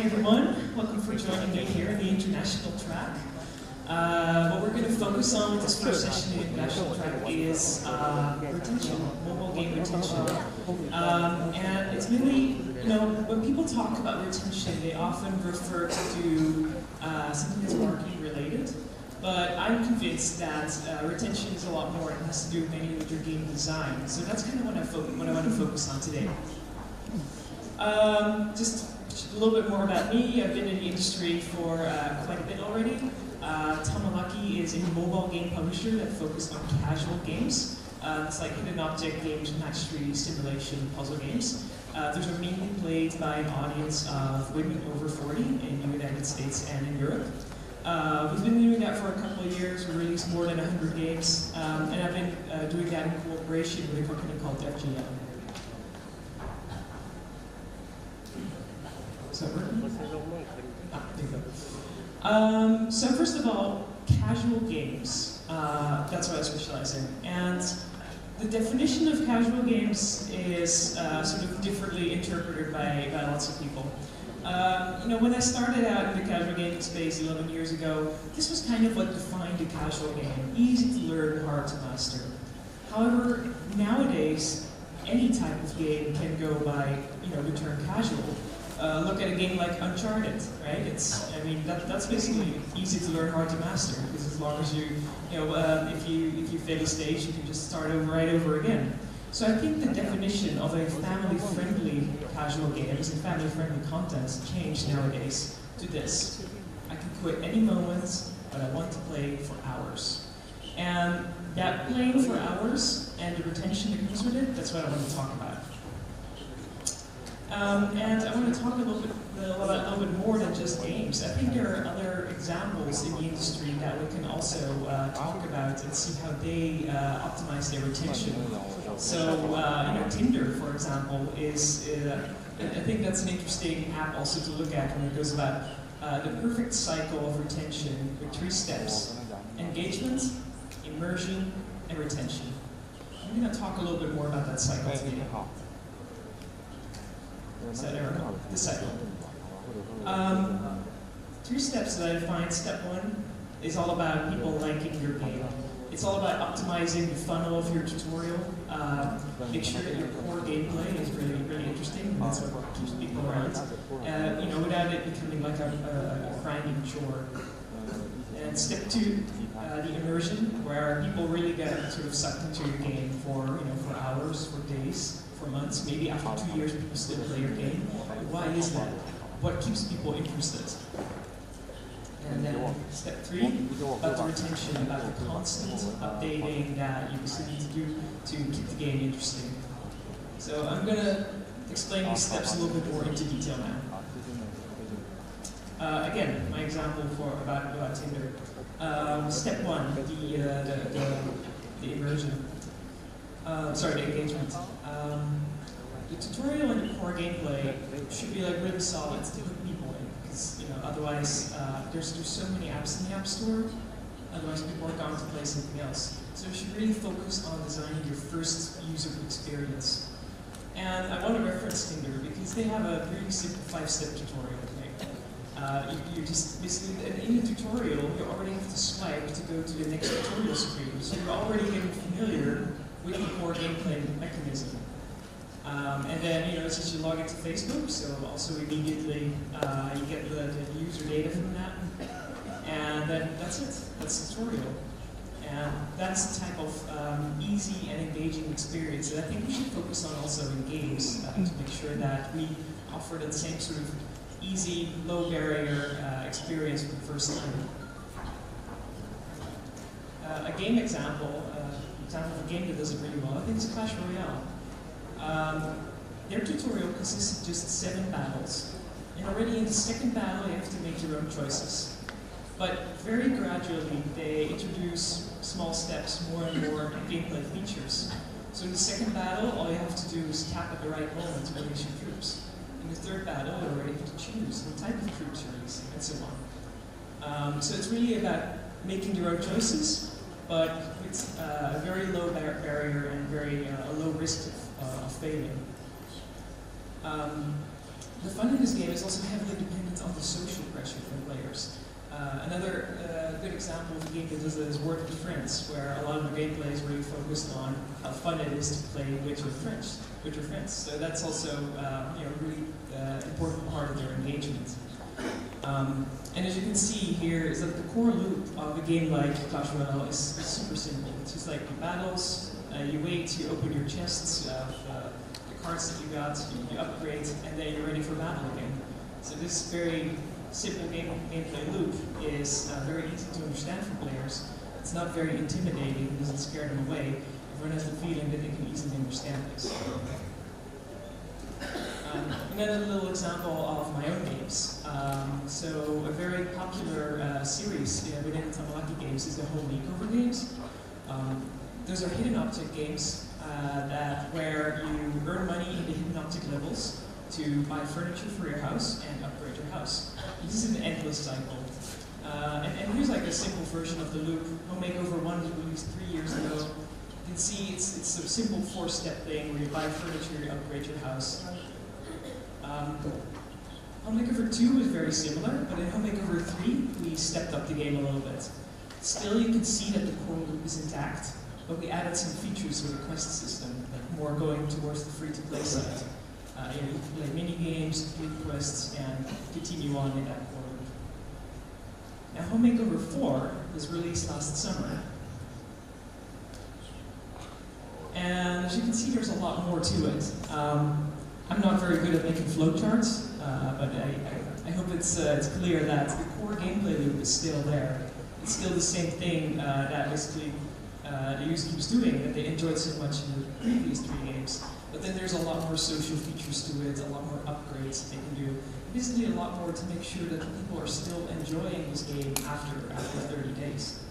everyone. Welcome for joining me here in the international track. What we're going to focus on with this first session in the international track is retention, mobile game retention. And it's really, when people talk about retention, they often refer to something that's marketing related. But I'm convinced that retention is a lot more. It has to do mainly with your game design. So that's kind of what I want to focus on today. Just a little bit more about me. I've been in the industry for quite a bit already. Tamalaki is a mobile game publisher that focuses on casual games. It's like hidden object games, match 3, simulation, puzzle games. Those are mainly played by an audience of women over 40 in the United States and in Europe. We've been doing that for a couple of years. We released more than 100 games, and I've been doing that in cooperation with a company called FGL. So first of all, casual games. That's what I specialize in. And the definition of casual games is sort of differently interpreted by lots of people. When I started out in the casual gaming space 11 years ago, this was kind of what defined a casual game. Easy to learn, hard to master. However, nowadays, any type of game can go by, the term casual. Look at a game like Uncharted, right? That's basically easy to learn, hard to master, because as long as if you fail a stage, you can just start right over again. So I think the definition of a family-friendly casual games and family-friendly content changed nowadays to this. I can quit any moment, but I want to play for hours. And that playing for hours and the retention that comes with it, that's what I want to talk about. And I want to talk a little bit more than just games. I think there are other examples in the industry that we can also talk about and see how they optimize their retention. So, Tinder, for example, is I think that's an interesting app also to look at when it goes about the perfect cycle of retention with 3 steps: engagement, immersion, and retention. I'm going to talk a little bit more about that cycle today. This cycle. 3 steps that I define. Step 1 is all about people liking your game. It's all about optimizing the funnel of your tutorial. Make sure that your core gameplay is really, really interesting. That's what keeps people around. Without it becoming like a grinding chore. And step 2, the immersion, where people really get sort of sucked into your game for hours, for days, for months. Maybe after 2 years, people still play your game. Why is that? What keeps people interested? And then step 3, about the retention, about the constant updating that you need to do to keep the game interesting. So I'm going to explain these steps a little bit more into detail now. Again, my example about Tinder. Step 1, the immersion. The engagement. The tutorial and the core gameplay should be really solid to hook people in, because otherwise there's so many apps in the App Store. Otherwise, people are going to play something else. So you should really focus on designing your first user experience. And I want to reference Tinder because they have a really simple 5-step tutorial. You just basically, in the tutorial, you already have to swipe to go to the next tutorial screen. So you're already getting familiar with the core gameplay mechanism. And then, since you log into Facebook, so also immediately you get the user data from that. And then that's it. That's the tutorial. And that's the type of easy and engaging experience that I think we should focus on also in games to make sure that we offer the same sort of easy, low barrier experience for the first time. A game example of a game that does it really well, I think, is Clash Royale. Their tutorial consists of just 7 battles. And already in the 2nd battle, you have to make your own choices. But very gradually, they introduce small steps, more and more gameplay features. So in the 2nd battle, all you have to do is tap at the right moment to release your troops. In the 3rd battle, you already have to choose the type of troops you're releasing, and so on. So it's really about making your own choices, but with a very low barrier and very a low risk of failing. The fun in this game is also heavily dependent on the social pressure from players. Another good example of a game that does that is Work with Friends, where a lot of the gameplay is really focused on how fun it is to play with your friends. So that's also a really important part of their engagement. And as you can see here, is that the core loop of a game like Clash Royale is super simple. It's just like you battles, you wait, you open your chests of the cards that you got, you upgrade, and then you're ready for battle again. So this very simple gameplay loop is very easy to understand for players. It's not very intimidating, it doesn't scare them away. Everyone has the feeling that they can easily understand this. Another little example of my own games. So a very popular series within Tamalaki games is the home makeover games. Those are hidden object games where you earn money in the hidden object levels to buy furniture for your house and upgrade your house. This is an endless cycle. And here's like a simple version of the loop. Home Makeover 1 was released 3 years ago. You can see it's a simple 4-step thing where you buy furniture, you upgrade your house. Home Makeover 2 was very similar, but in Home Makeover 3 we stepped up the game a little bit. Still, you can see that the core loop is intact, but we added some features with the quest system, like more going towards the free-to-play side. You can play mini-games, complete quests, and continue on in that core loop. Now, Home Makeover 4 was released last summer. And as you can see, there's a lot more to it. I'm not very good at making flowcharts, but I hope it's clear that the core gameplay loop is still there. It's still the same thing that basically the user keeps doing that they enjoyed so much in the previous 3 games. But then there's a lot more social features to it, a lot more upgrades that they can do. Basically a lot more to make sure that people are still enjoying this game after 30 days.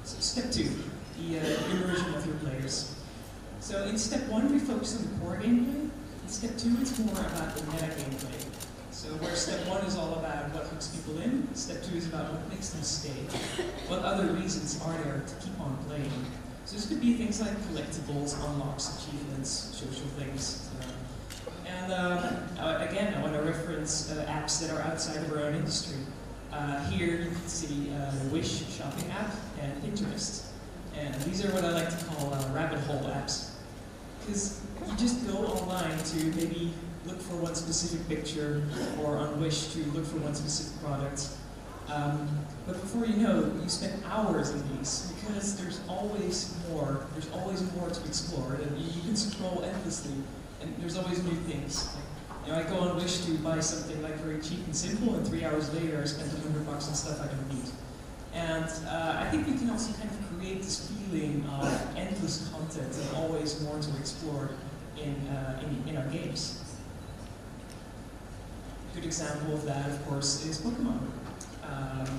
So step 2, the immersion of your players. So in step 1 we focus on the core gameplay. In step 2 it's more about the meta gameplay. So where step 1 is all about what hooks people in, step 2 is about what makes them stay. What other reasons are there to keep on playing? So this could be things like collectibles, unlocks, achievements, social things. And again, I want to reference apps that are outside of our own industry. Here you can see the Wish shopping app and Pinterest. And these are what I like to call rabbit hole apps. Because you just go online to maybe look for one specific picture, or on Wish to look for one specific product. But before you know, you spend hours in these, because there's always more to explore, and you can scroll endlessly, and there's always new things. Like, I go on Wish to buy something like very cheap and simple, and 3 hours later I spent $100 on stuff I don't need. And I think we can also kind of create this feeling of endless content and always more to explore in our games. A good example of that, of course, is Pokemon,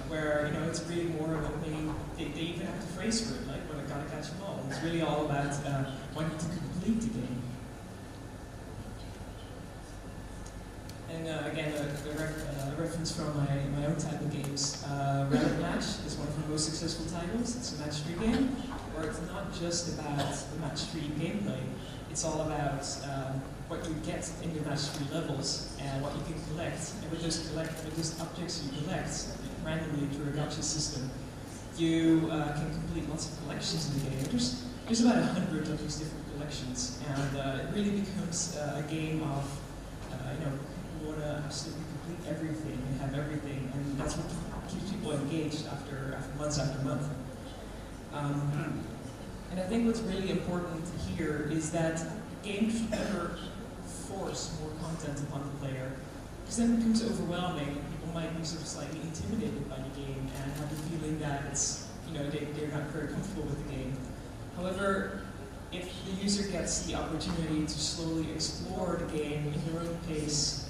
where it's really more about they even have a phrase for it, like when I gotta catch them all. It's really all about wanting to complete the game. And again, a reference from my own type of games. Rabbit Match is one of the most successful titles. It's a match 3 game, where it's not just about the match 3 gameplay. It's all about what you get in the match 3 levels and what you can collect. And with those objects you collect randomly through a gacha system, you can complete lots of collections in the game. There's about 100 of these different collections, and it really becomes a game of you want to absolutely complete everything and have everything, and that's what keeps people engaged after month after month. And I think what's really important here is that games should never force more content upon the player, because then it becomes overwhelming. People might be sort of slightly intimidated by the game and have the feeling that it's they're not very comfortable with the game. However, if the user gets the opportunity to slowly explore the game in their own pace,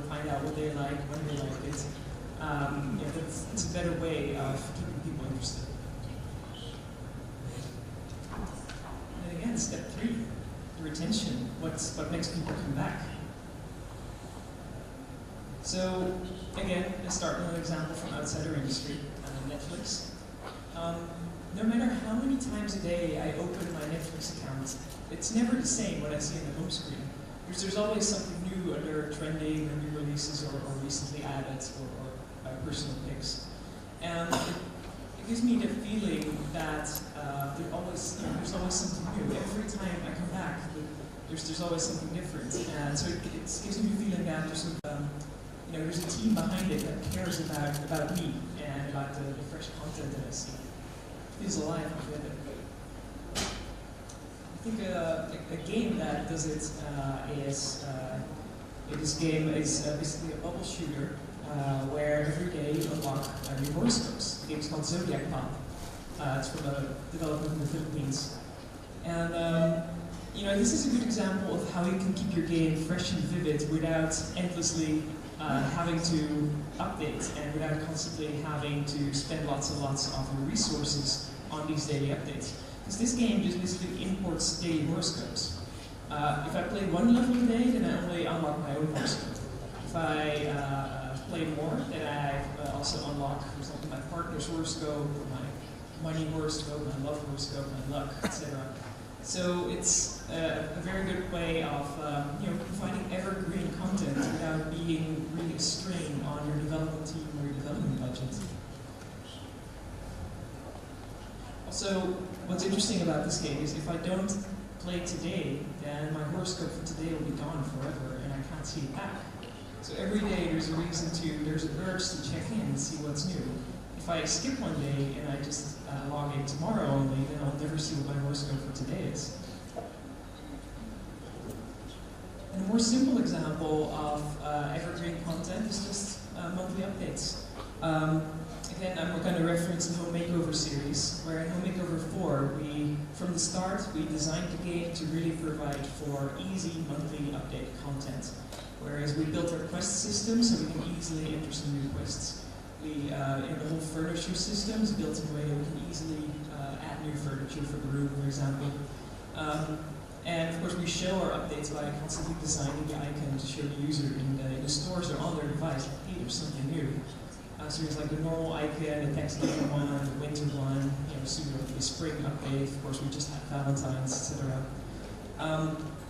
find out what they like, when they like it, it's a better way of keeping people interested. And again, step 3, the retention. What makes people come back? So again, let's start with an example from outside our industry, Netflix. no matter how many times a day I open my Netflix account, it's never the same what I see on the home screen. Because there's always something new under trending or new releases or recently added or personal picks. And it gives me the feeling that there's always something new. Every time I come back, there's always something different. And so it gives me the feeling that there's a team behind it that cares about me and about the fresh content that I see. It feels alive with it. I think a game that does it is this game is basically a bubble shooter where every day you unlock new horoscopes. The game's called Zodiac Pop. It's from a development in the Philippines. And this is a good example of how you can keep your game fresh and vivid without endlessly having to update and without constantly having to spend lots and lots of your resources on these daily updates. Because this game just basically imports daily horoscopes. If I play one level a day, then I only unlock my own horoscope. If I play more, then I also unlock, for example, my partner's horoscope, my money horoscope, my love horoscope, my luck, etc. So it's a very good way of providing evergreen content without being really a strain on your development team or your development budget. Also, what's interesting about this game is if I don't play today, then my horoscope for today will be gone forever and I can't see it back. So every day there's an urge to check in and see what's new. If I skip one day and I just log in tomorrow only, then I'll never see what my horoscope for today is. And a more simple example of evergreen content is just monthly updates. Again, I'm going to reference the Home Makeover series, where in Home Makeover 4, from the start, we designed the game to really provide for easy monthly update content. Whereas we built our quest system so we can easily enter some new quests. The whole furniture system is built in a way that we can easily add new furniture for the room, for example. And of course, we show our updates by constantly designing the icon to show the user in the stores or on their device, hey, there's something new. So there's like the normal icon, the Thanksgiving one, the winter one, soon there will be a spring update. Of course, we just had Valentine's, etc.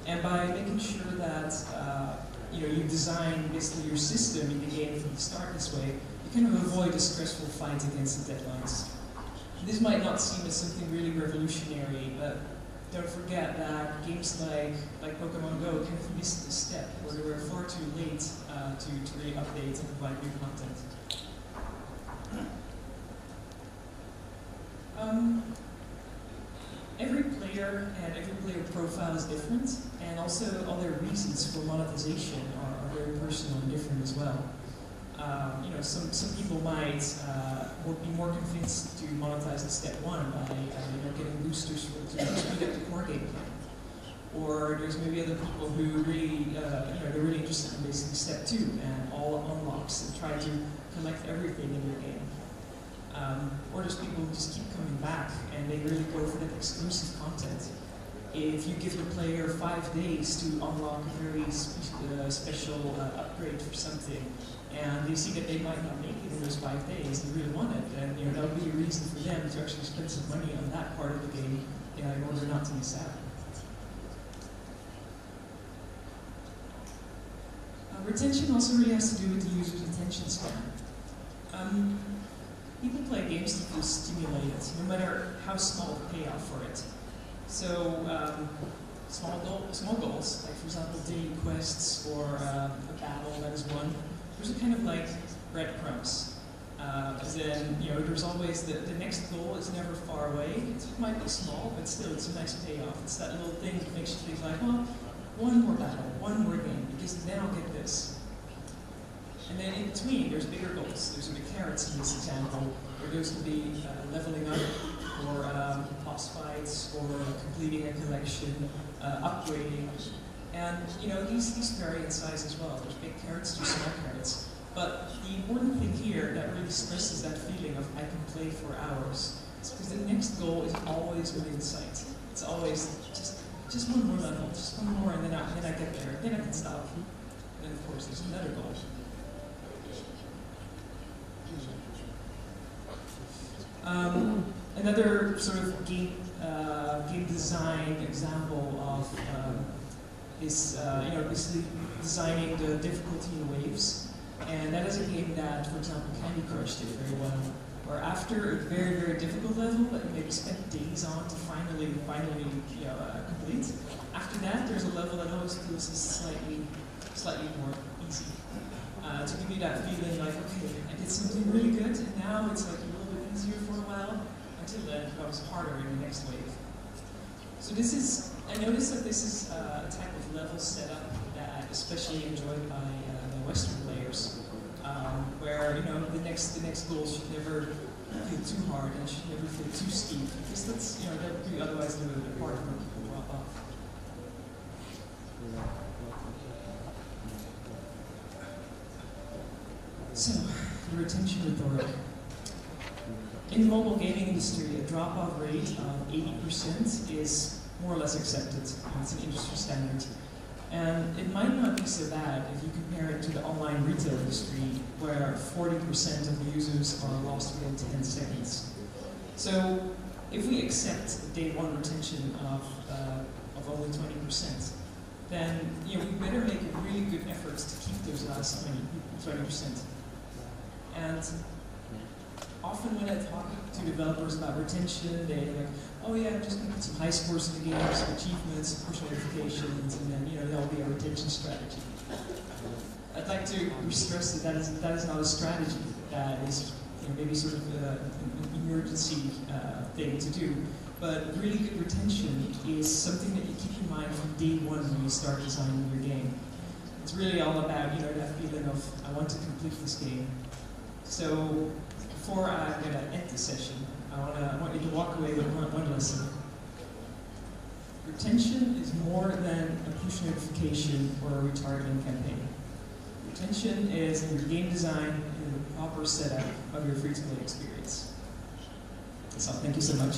And by making sure that you design basically your system in the game from the start this way, you kind of avoid a stressful fight against the deadlines. This might not seem as something really revolutionary, but don't forget that games like Pokemon Go kind of missed this step, where they were far too late to really update and provide new content. Every player and every player profile is different, and also all their reasons for monetization are very personal and different as well. Some people might be more convinced to monetize in step 1 by getting boosters to speed up the core game plan. Or there's maybe other people who really they're really interested in basically step 2 and all unlocks and try to collect everything in their game. Or there's people who just keep coming back and they really go for that exclusive content. If you give your player 5 days to unlock a very special upgrade for something, and they see that they might not make it in those 5 days, they really want it, then that would be a reason for them to actually spend some money on that part of the game in order not to miss out. Retention also really has to do with the user's attention span. People play games to feel stimulated, no matter how small the payoff for it. So, small goals, like for example daily quests or a battle that is won, those are kind of like breadcrumbs. As in, there's always the next goal is never far away. It might be small, but still it's a nice payoff. It's that little thing that makes you think like, well, one more battle, one more game, because then I'll get this. And then in between, there's bigger goals. There's the carrots in this example, where those could be leveling up, or boss fights, or completing a collection, upgrading. And these vary in size as well. There's big carrots, there's small carrots. But the important thing here that really stresses that feeling of I can play for hours is because the next goal is always within sight. It's always just one more level, just one more, and then I get there. Then I can stop. And then of course there's another goal. Another sort of game design example of is basically designing the difficulty in waves, and that is a game that, for example, Candy Crush did very well. Where after a very, very difficult level that you maybe spent days on to finally complete, after that there's a level that always feels slightly more easy. To give you that feeling like, okay, I did something really good, and now it's like a little bit easier for a while, until then it becomes harder in the next wave. So I noticed that this is a type of level setup that is especially enjoyed by the Western players. Where the next goal should never feel too hard and should never feel too steep, because that's that would be otherwise the part where people drop off. So, the retention rhetoric. In the mobile gaming industry, a drop-off rate of 80% is more or less accepted. It's an industry standard. And it might not be so bad if you compare it to the online retail industry, where 40% of the users are lost within 10 seconds. So if we accept a day one retention of only 20%, then we better make a really good effort to keep those last 20%. And often when I talk to developers about retention, they're like, oh yeah, I'm just going to put some high scores in the game, some achievements, push notifications, and then there'll be a retention strategy. I'd like to stress that that is not a strategy. That is maybe sort of an emergency thing to do. But really good retention is something that you keep in mind from day one when you start designing your game. It's really all about that feeling of, I want to complete this game. So before I'm going to end the session, I want you to walk away with one lesson. Retention is more than a push notification or a retargeting campaign. Retention is in your game design and the proper setup of your free-to-play experience. So thank you so much.